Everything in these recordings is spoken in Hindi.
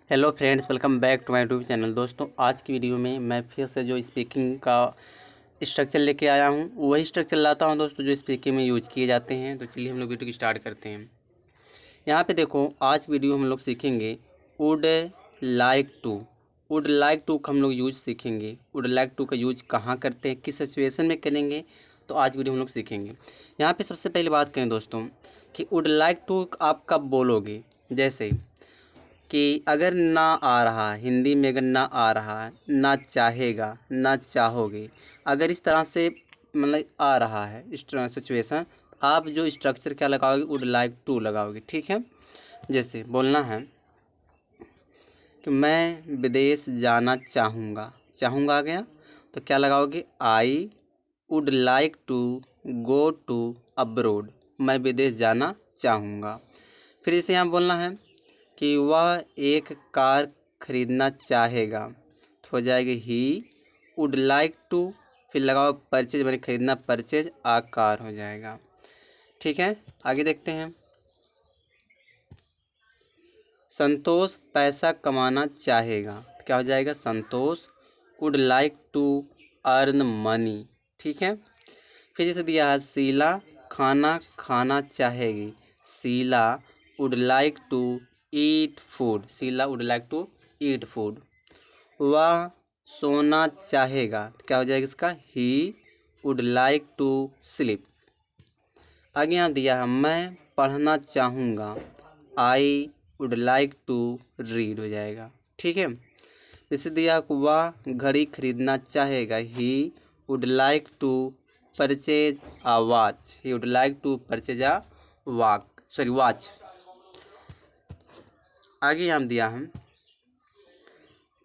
Hello friends, welcome back to my YouTube channel. दोस्तों, आज की वीडियो में मैं फिर से जो स्पीकिंग का स्ट्रक्चर लेके आया हूँ वही स्ट्रक्चर लाता हूँ दोस्तों जो स्पीकिंग में यूज किए जाते हैं। तो चलिए हम लोग वीडियो की स्टार्ट करते हैं। यहाँ पे देखो, आज वीडियो हम लोग सीखेंगे would like to. Would like to का हम लोग यूज सीखेंगे। वुड लाइक टू का यूज कहाँ करते हैं, किस सिचुएशन में करेंगे, तो आज वीडियो हम लोग सीखेंगे। यहाँ पे सबसे पहले बात करें दोस्तों कि वुड लाइक टू आप कब बोलोगे। जैसे कि अगर ना आ रहा है, हिंदी में अगर ना आ रहा है, ना चाहेगा, ना चाहोगे, अगर इस तरह से मतलब आ रहा है इस सिचुएशन, आप जो स्ट्रक्चर क्या लगाओगे, वुड लाइक टू लगाओगे। ठीक है। जैसे बोलना है कि मैं विदेश जाना चाहूँगा, चाहूँगा आ गया तो क्या लगाओगे, I would like to go to abroad. मैं विदेश जाना चाहूँगा। फिर इसे यहाँ बोलना है कि वह एक कार खरीदना चाहेगा, तो हो जाएगी ही वुड लाइक टू, फिर लगाओ परचेज, मैंने खरीदना, परचेज आ कार हो जाएगा। ठीक है, आगे देखते हैं। संतोष पैसा कमाना चाहेगा, तो क्या हो जाएगा, Santosh would like to earn money. ठीक है। फिर जैसे दिया है शीला खाना खाना चाहेगी, Sheela would like to eat food, Sheela would like to eat food. वह सोना चाहेगा, तो क्या हो जाएगा इसका, he would like to sleep. आगे यहाँ दिया है मैं पढ़ना चाहूँगा, I would like to read हो जाएगा। ठीक है। जैसे दिया वह घड़ी खरीदना चाहेगा, he would like to purchase a watch, he would like to purchase a watch. आगे यहाँ दिया है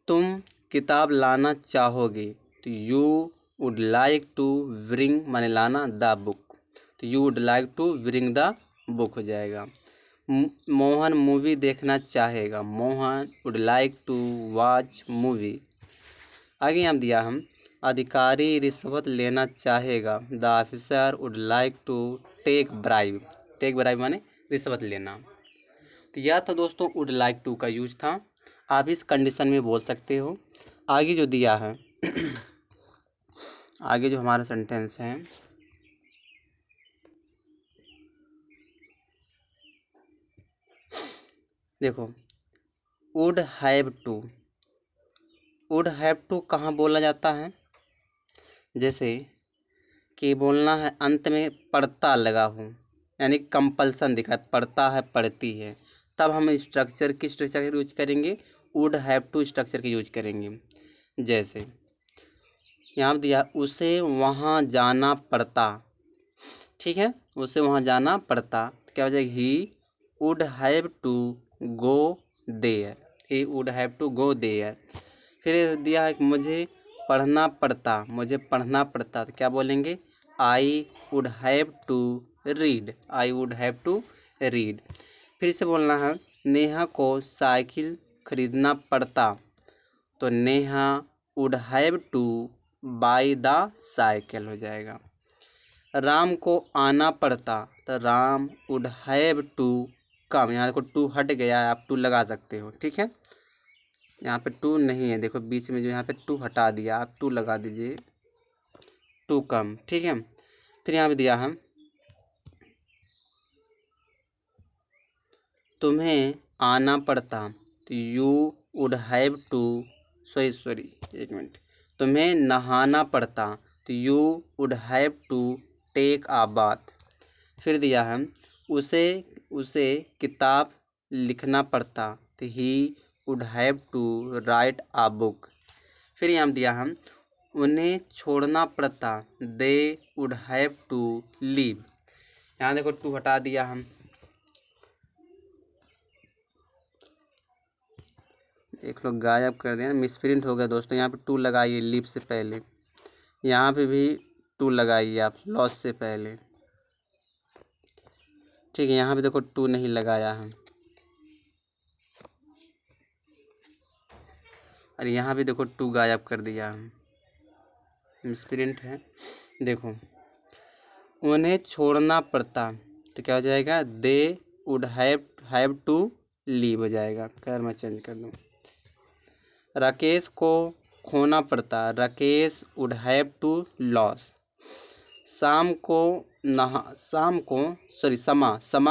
तुम किताब लाना चाहोगे, तो you would like to bring, माने लाना, द बुक, तो you would like to bring the book हो जाएगा। मोहन मूवी देखना चाहेगा, Mohan would like to watch movie. आगे यहाँ दिया हम अधिकारी रिश्वत लेना चाहेगा, the officer would like to take bribe, take bribe माने रिश्वत लेना। तो यह था दोस्तों वुड लाइक टू का यूज था। आप इस कंडीशन में बोल सकते हो। आगे जो दिया है आगे जो हमारा सेंटेंस है, देखो would have to. Would have to कहाँ बोला जाता है, जैसे कि बोलना है अंत में पढ़ता लगा हूँ, यानी कंपल्सन दिखा है, पढ़ता है, पढ़ती है, तब हम स्ट्रक्चर किस स्ट्रक्चर यूज करेंगे, वुड हैव टू स्ट्रक्चर के यूज करेंगे। जैसे यहाँ दिया उसे वहाँ जाना पड़ता। ठीक है, उसे वहाँ जाना पड़ता, तो क्या हो जाएगा, he would have to go there, he would have to go there. फिर दिया है कि मुझे पढ़ना पड़ता, मुझे पढ़ना पड़ता, तो क्या बोलेंगे, I would have to read, I would have to read. फिर से बोलना है नेहा को साइकिल खरीदना पड़ता, तो Neha would have to buy the cycle हो जाएगा। राम को आना पड़ता, तो Ram would have to come, यहाँ देखो टू हट गया है, आप टू लगा सकते हो। ठीक है, यहाँ पे टू नहीं है, देखो बीच में जो यहाँ पे टू हटा दिया, आप टू लगा दीजिए, टू कम। ठीक है। फिर यहाँ पे दिया हम तुम्हें आना पड़ता, तो you would have to, sorry एक मिनट, तुम्हें नहाना पड़ता, तो you would have to take a bath. फिर दिया है उसे उसे किताब लिखना पड़ता, तो he would have to write a book. फिर यहाँ दिया हम उन्हें छोड़ना पड़ता, they would have to leave. यहाँ देखो टू हटा दिया हम, एक लोग गायब कर दिया, मिसप्रिंट हो गया दोस्तों। यहाँ पे टू लगाइए लीव से पहले, यहाँ पे भी टू लगाइए आप लॉस से पहले। ठीक है, यहाँ पे देखो टू नहीं लगाया हम, और यहाँ भी देखो टू गायब कर दिया हम, मिसप्रिंट है। देखो उन्हें छोड़ना पड़ता, तो क्या हो जाएगा, they would have to leave हो जाएगा। खैर मैं चेंज कर दूँ, राकेश को खोना पड़ता, Rakesh would have to loss. Sama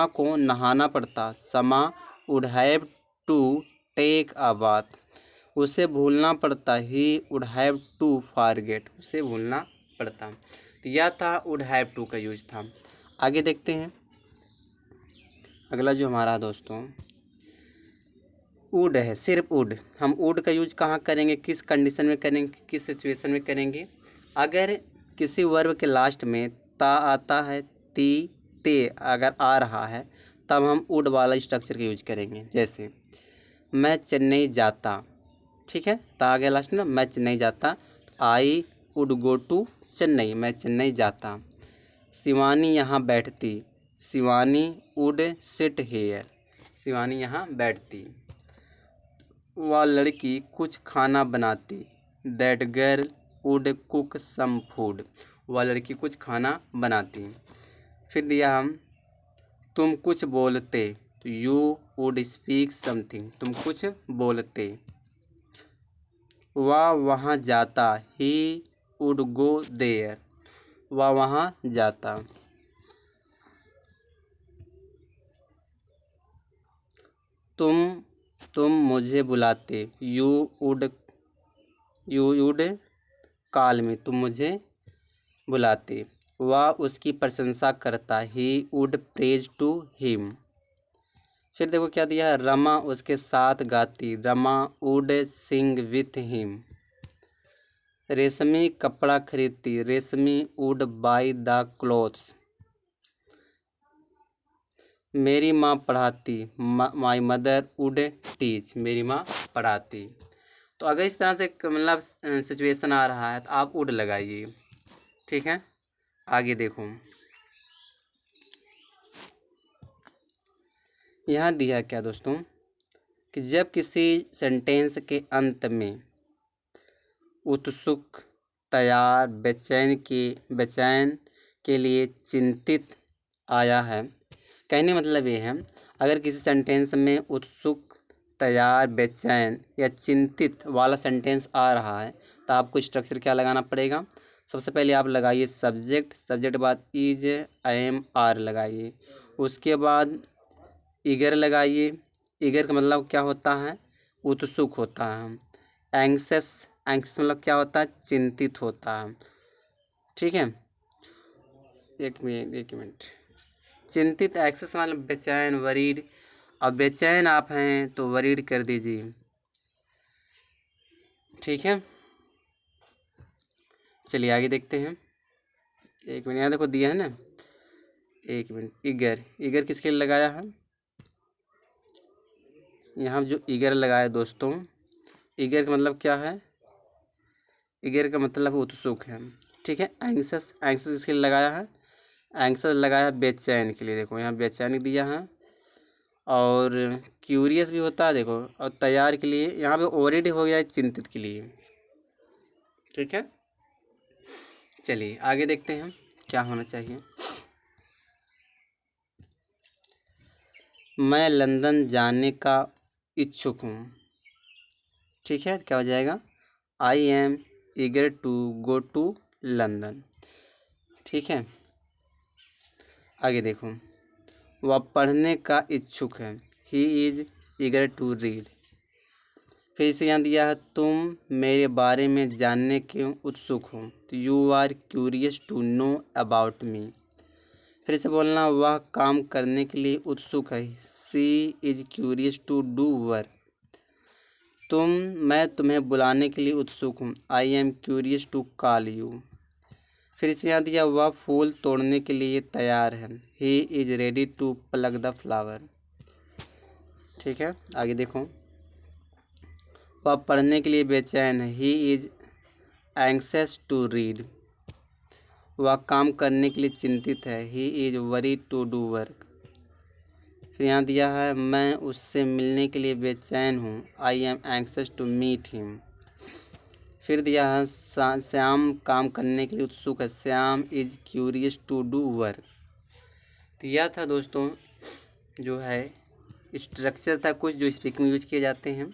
को नहाना पड़ता, Sama would have to take a bath. उसे भूलना पड़ता, he would have to forget, उसे भूलना पड़ता। तो यह था वुड हैव टू का यूज था। आगे देखते हैं अगला जो हमारा दोस्तों वुड है, सिर्फ वुड। हम वुड का यूज कहाँ करेंगे, किस कंडीशन में करेंगे, किस सिचुएशन में करेंगे? अगर किसी वर्ब के लास्ट में ता आता है, ती, ते अगर आ रहा है, तब हम वुड वाला स्ट्रक्चर का यूज करेंगे। जैसे मैं चेन्नई जाता, ठीक है, ता आ गया लास्ट में, मैं चेन्नई जाता, I would go to Chennai, मैं चेन्नई जाता। शिवानी यहाँ बैठती, Shivani would sit here, Shivani यहाँ बैठती। वह लड़की कुछ खाना बनाती, that girl would cook some food, वह लड़की कुछ खाना बनाती। फिर दिया हम तुम कुछ बोलते, तो यू वुड स्पीक समथिंग, तुम कुछ बोलते। वह वहाँ जाता, ही वुड गो देयर, वह वहाँ जाता। तुम मुझे बुलाते, यू वुड कॉल मी, तुम मुझे बुलाते। वह उसकी प्रशंसा करता, he would praise to him. फिर देखो क्या दिया है, रमा उसके साथ गाती, Rama would sing with him. रेशमी कपड़ा खरीदती, रेशमी वुड बाय द क्लोथ्स। मेरी माँ पढ़ाती, माई मदर वुड टीच, मेरी माँ पढ़ाती। तो अगर इस तरह से मतलब सिचुएशन आ रहा है तो आप वुड लगाइए, ठीक है। आगे देखो यहाँ दिया क्या दोस्तों कि जब किसी सेंटेंस के अंत में उत्सुक, तैयार, बेचैन के लिए चिंतित आया है। कहने मतलब ये है, अगर किसी सेंटेंस में उत्सुक, तैयार, बेचैन या चिंतित वाला सेंटेंस आ रहा है तो आपको स्ट्रक्चर क्या लगाना पड़ेगा? सबसे पहले आप लगाइए सब्जेक्ट, सब्जेक्ट के बाद इज, एम, आर लगाइए। उसके बाद ईगर लगाइए। ईगर का मतलब क्या होता है? उत्सुक होता है। एंग्सियस मतलब क्या होता है? चिंतित होता है, ठीक है। एक मिनट। चिंतित, एक्सेस मतलब बेचैन, वरीड। अब बेचैन आप हैं तो वरीड कर दीजिए, ठीक है। चलिए आगे देखते हैं। एक मिनट, यहाँ देखो दिया है ना, एक मिनट। ईगर किसके लिए लगाया है? यहाँ जो ईगर लगाया दोस्तों, ईगर का मतलब क्या है? ईगर का मतलब उत्सुक है, ठीक है। एंग्सियस किसके लिए लगाया है? एंग्सियस लगाया है बेचैन के लिए। देखो यहाँ बेचैन दिया है, और क्यूरियस भी होता है देखो, और तैयार के लिए यहाँ पे ओरिड हो गया है चिंतित के लिए, ठीक है। चलिए आगे देखते हैं क्या होना चाहिए। मैं लंदन जाने का इच्छुक हूँ, ठीक है। क्या हो जाएगा? I am eager to go to London, ठीक है। आगे देखो, वह पढ़ने का इच्छुक है, he is eager to read. फिर से यहाँ दिया है तुम मेरे बारे में जानने के उत्सुक हो, तो you are curious to know about me. फिर से बोलना, वह काम करने के लिए उत्सुक है, she is curious to do work. मैं तुम्हें बुलाने के लिए उत्सुक हूँ, I am curious to call you. फिर से यहाँ दिया, वह फूल तोड़ने के लिए तैयार है, he is ready to plug the flower, ठीक है। आगे देखो, वह पढ़ने के लिए बेचैन है, he is anxious to read. वह काम करने के लिए चिंतित है, he is worry to do work. फिर यहाँ दिया है, मैं उससे मिलने के लिए बेचैन हूँ, I am anxious to meet him. फिर दिया है, श्याम काम करने के लिए उत्सुक है, Shyam is curious to do work. तो यह था दोस्तों जो है स्ट्रक्चर था कुछ जो स्पीकिंग में यूज किए जाते हैं।